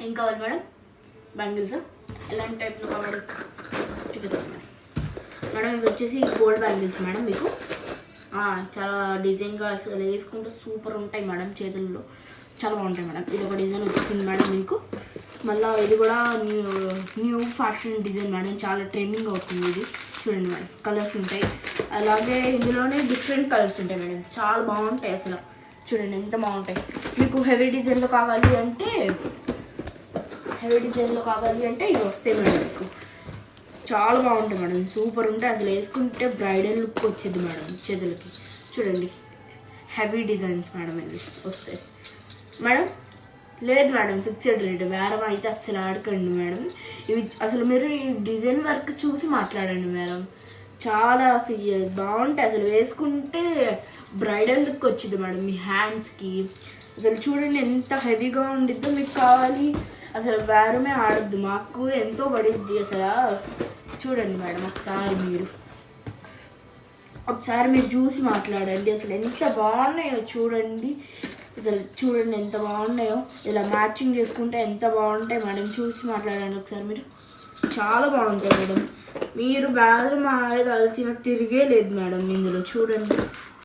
ఏం కావాలి madam? Bangles ఎలాంటి టైప్లో కావాలి చూపిస్తాను మేడం. మేడం ఇవి వచ్చేసి గోల్డ్ బ్యాంగిల్స్ మేడం. మీకు చాలా డిజైన్గా అసలు వేసుకుంటే సూపర్ ఉంటాయి మేడం. చేతుల్లో చాలా బాగుంటాయి మేడం. ఇది ఒక డిజైన్ వచ్చేసింది మేడం మీకు. మళ్ళీ ఇది కూడా న్యూ ఫ్యాషన్ డిజైన్ మేడం. చాలా ట్రెండింగ్ అవుతుంది ఇది. చూడండి మేడం, కలర్స్ ఉంటాయి. అలాగే ఇందులోనే డిఫరెంట్ కలర్స్ ఉంటాయి మేడం. చాలా బాగుంటాయి అసలు. చూడండి ఎంత బాగుంటాయి. మీకు హెవీ డిజైన్లో కావాలి అంటే ఇవి వస్తాయి మేడం. మీకు చాలా బాగుంటాయి మేడం. సూపర్ ఉంటాయి అసలు. వేసుకుంటే బ్రైడల్ లుక్ వచ్చింది మేడం చేతులకి. చూడండి హెవీ డిజైన్స్ మేడం ఇవి వస్తాయి మేడం. లేదు మేడం, ఫిక్స్డ్ రేట్. బేరం అయితే అస్సలు ఆడకండి మేడం. ఇవి అసలు మీరు ఈ డిజైన్ వర్క్ చూసి మాట్లాడండి మేడం. చాలా బాగుంటాయి అసలు. వేసుకుంటే బ్రైడల్ లుక్ వచ్చింది మేడం మీ హ్యాండ్స్కి. అసలు చూడండి ఎంత హెవీగా ఉండిద్దో. మీకు కావాలి అసలు బేరమే ఆడద్దు, మాకు ఎంతో పడిద్ది అసలు. చూడండి మేడం, ఒకసారి మీరు చూసి మాట్లాడండి. అసలు ఎంత బాగున్నాయో చూడండి. అసలు చూడండి ఎంత బాగున్నాయో. ఇలా మ్యాచింగ్ చేసుకుంటే ఎంత బాగుంటాయి మేడం. చూసి మాట్లాడండి ఒకసారి మీరు. చాలా బాగుంటాయి మేడం. మీరు బేరం ఆడదాల్సిన తిరిగే లేదు మేడం ఇందులో. చూడండి